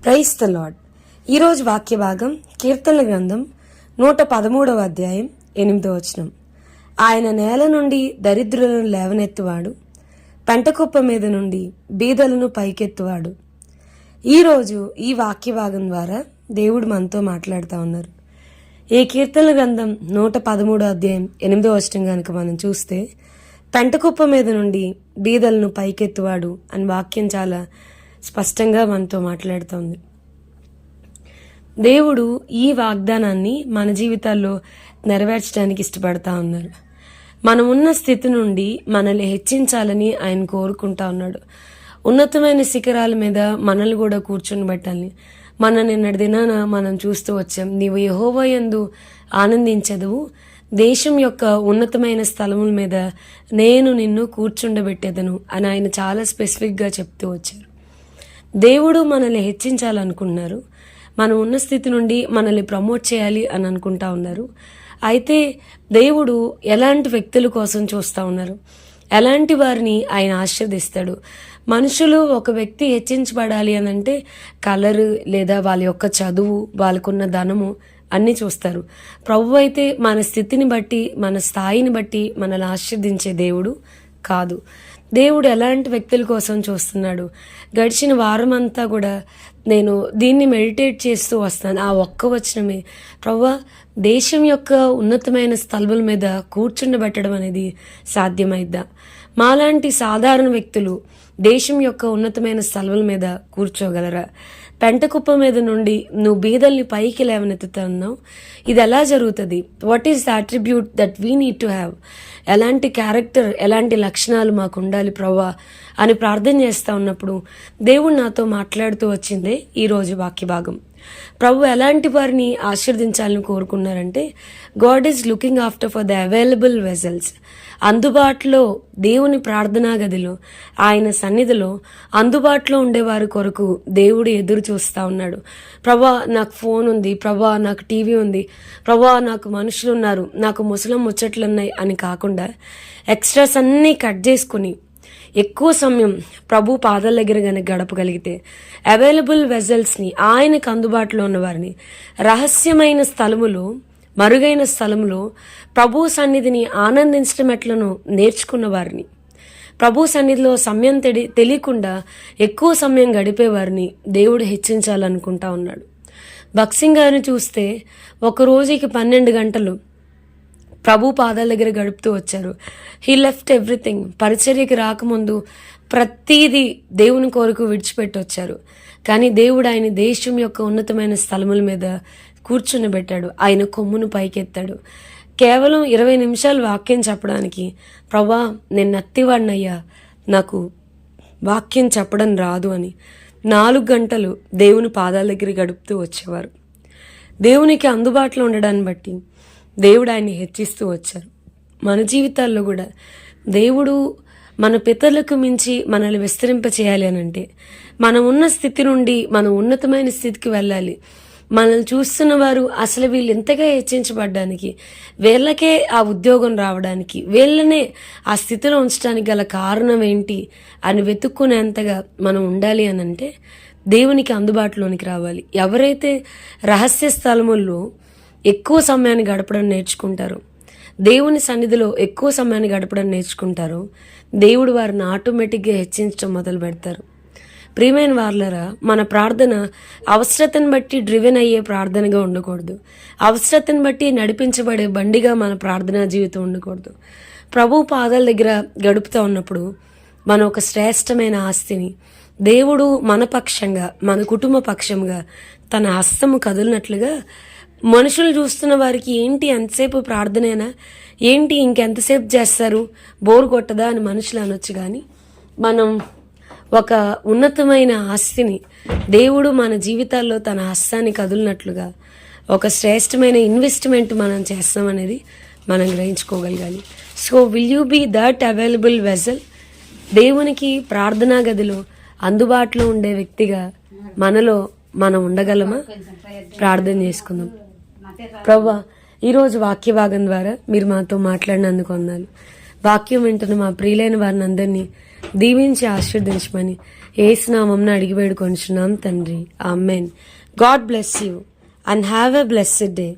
Praise the lord. ఈరోజు వాక్య భాగం కీర్తనల గ్రంథం 113వ అధ్యాయం 8వ వచనం. ఆయన నేల నుండి దరిద్రులను లేవనెత్తువాడు, పెంటకుప్ప మీద నుండి బీదలను పైకెత్తువాడు. ఈరోజు ఈ వాక్య భాగం ద్వారా దేవుడు మనతో మాట్లాడుతూ ఉన్నారు. ఈ కీర్తనల గ్రంథం 113వ అధ్యాయం 8వ వచనం కనుక మనం చూస్తే, పెంటకుప్ప మీద నుండి బీదలను పైకెత్తువాడు అని వాక్యం చాలా స్పష్టంగా మనతో మాట్లాడుతోంది. దేవుడు ఈ వాగ్దానాన్ని మన జీవితాల్లో నెరవేర్చడానికి ఇష్టపడతా ఉన్నారు. మనం ఉన్న స్థితి నుండి మనల్ని హెచ్చించాలని ఆయన కోరుకుంటా ఉన్నాడు. ఉన్నతమైన శిఖరాల మీద మనల్ని కూడా కూర్చొని పెట్టాలని మన నిన్నటి దినాన మనం చూస్తూ వచ్చాం. నీవు యెహోవా యందు ఆనందించదువు, దేశం యొక్క ఉన్నతమైన స్థలముల మీద నేను నిన్ను కూర్చుండబెట్టేదను అని ఆయన చాలా స్పెసిఫిక్గా చెప్తూ వచ్చారు. దేవుడు మనల్ని హెచ్చించాలనుకున్నారు. మనం ఉన్న స్థితి నుండి మనల్ని ప్రమోట్ చేయాలి అని అనుకుంటా ఉన్నారు. అయితే దేవుడు ఎలాంటి వ్యక్తుల కోసం చూస్తూ ఉన్నారు, ఎలాంటి వారిని ఆయన ఆశీర్దిస్తాడు. మనుషులు ఒక వ్యక్తి హెచ్చించబడాలి అని అంటే కలర్ లేదా వాళ్ళ యొక్క చదువు, వాళ్ళకున్న ధనము అన్నీ చూస్తారు. ప్రభు అయితే మన స్థితిని బట్టి, మన స్థాయిని బట్టి మనల్ని ఆశీర్దించే దేవుడు కాదు. దేవుడు ఎలాంటి వ్యక్తుల కోసం చూస్తున్నాడు. గడిచిన వారం అంతా కూడా నేను దీన్ని మెడిటేట్ చేస్తూ వస్తాను. ఆ ఒక్క వచనమే, ప్రభువా దేశం యొక్క ఉన్నతమైన స్థలముల మీద కూర్చుండబెట్టడం అనేది సాధ్యమైద్దా? మాలాంటి సాధారణ వ్యక్తులు దేశం యొక్క ఉన్నతమైన స్థలముల మీద కూర్చోగలరా? పెంటకుప్ప మీద నుండి నువ్వు బీదల్ని పైకి లేవనెత్తుతున్నావు. ఇది ఎలా జరుగుతుంది? What is the attribute that we need to have? ఎలాంటి క్యారెక్టర్, ఎలాంటి లక్షణాలు మాకు ఉండాలి ప్రభువా అని ప్రార్థన చేస్తూ ఉన్నప్పుడు దేవుడు నాతో మాట్లాడుతూ వచ్చిందే ఈరోజు వాక్య భాగం. ప్రభు ఎలాంటి వారిని ఆశీర్దించాలని కోరుకున్నారంటే, God is looking after for the available vessels. అందుబాటులో దేవుని ప్రార్థనా గదిలో, ఆయన సన్నిధిలో అందుబాటులో ఉండేవారి కొరకు దేవుడు ఎదురు చూస్తూ ఉన్నాడు. ప్రభా నాకు ఫోన్ ఉంది, ప్రభా నాకు టీవీ ఉంది, ప్రభా నాకు మనుషులు ఉన్నారు, నాకు ముసలం ముచ్చట్లు ఉన్నాయి అని కాకుండా ఎక్స్ట్రాస్ అన్నీ కట్ చేసుకుని ఎక్కువ సమయం ప్రభు పాదాల దగ్గర కనుక గడపగలిగితే, అవైలబుల్ వెజల్స్ని, ఆయనకు అందుబాటులో ఉన్న వారిని, రహస్యమైన స్థలములో, మరుగైన స్థలంలో ప్రభు సన్నిధిని ఆనందించడం ఎట్లను నేర్చుకున్న వారిని, ప్రభు సన్నిధిలో సమయం తెలియకుండా ఎక్కువ సమయం గడిపేవారిని దేవుడు హెచ్చించాలనుకుంటా ఉన్నాడు. భక్సింగ్ గారిని చూస్తే ఒక రోజుకి 12 గంటలు ప్రభు పాదాల దగ్గర గడుపుతూ వచ్చారు. He left everything. పరిచర్యకి రాకముందు ప్రతీది దేవుని కొరకు విడిచిపెట్టి వచ్చారు. కానీ దేవుడు ఆయన దేశం యొక్క ఉన్నతమైన స్థలముల మీద కూర్చుని పెట్టాడు. ఆయన కొమ్మును పైకెత్తాడు. కేవలం 20 నిమిషాలు వాక్యం చెప్పడానికి, ప్రభా నేను నత్తివాడినయ్యా, నాకు వాక్యం చెప్పడం రాదు అని 4 గంటలు దేవుని పాదాల దగ్గర గడుపుతూ వచ్చేవారు. దేవునికి అందుబాటులో ఉండడాన్ని బట్టి దేవుడు ఆయన్ని హెచ్చిస్తూ వచ్చారు. మన జీవితాల్లో కూడా దేవుడు మన పితరులకు మించి మనల్ని విస్తరింప చేయాలి అని అంటే, మనం ఉన్న స్థితి నుండి మనం ఉన్నతమైన స్థితికి వెళ్ళాలి. మనల్ని చూస్తున్న వారు అసలు వీళ్ళు ఎంతగా హెచ్చించబడ్డానికి, వీళ్ళకే ఆ ఉద్యోగం రావడానికి, వీళ్ళనే ఆ స్థితిలో ఉంచడానికి గల కారణం ఏంటి అని వెతుక్కునేంతగా మనం ఉండాలి అని అంటే దేవునికి అందుబాటులోనికి రావాలి. ఎవరైతే రహస్య స్థలముల్లో ఎక్కువ సమయాన్ని గడపడం నేర్చుకుంటారో, దేవుని సన్నిధిలో ఎక్కువ సమయాన్ని గడపడం నేర్చుకుంటారో, దేవుడు వారిని ఆటోమేటిక్గా హెచ్చించడం మొదలు పెడతారు. ప్రియమైన వార్లరా, మన ప్రార్థన అవసరతను బట్టి డ్రివెన్ అయ్యే ప్రార్థనగా ఉండకూడదు. అవసరతను బట్టి నడిపించబడే బండిగా మన ప్రార్థనా జీవితం ఉండకూడదు. ప్రభు పాదాల దగ్గర గడుపుతూ ఉన్నప్పుడు మనం ఒక శ్రేష్టమైన ఆస్తిని, దేవుడు మన పక్షంగా, మన కుటుంబ పక్షంగా తన హస్తము కదిలినట్లుగా మనుషులు చూస్తున్న వారికి ఏంటి ఎంతసేపు ప్రార్థనేనా, ఏంటి ఇంకెంతసేపు చేస్తారు, బోరు కొట్టదా అని మనుషులు అనొచ్చు. కానీ మనం ఒక ఉన్నతమైన ఆస్తిని, దేవుడు మన జీవితాల్లో తన హస్తాన్ని కదిలినట్లుగా ఒక శ్రేష్టమైన ఇన్వెస్ట్మెంట్ మనం చేస్తామనేది మనం గ్రహించుకోగలగాలి. So will you be that available vessel? దేవునికి ప్రార్థనా గదిలో అందుబాటులో ఉండే వ్యక్తిగా మనలో మనం ఉండగలమా? ప్రార్థన చేసుకుందాం. ప్రభువా, ఈరోజు వాక్య భాగం ద్వారా మీరు మాతో మాట్లాడినందుకు వందనాలు. వాక్యం వింటున్న మా ప్రియులైన వారిని అందరినీ దీవించి ఆశీర్వదించమని యేసు నామమున అడిగి వేడుకొంచున్నాం తండ్రి. Amen. God bless you and have a blessed day.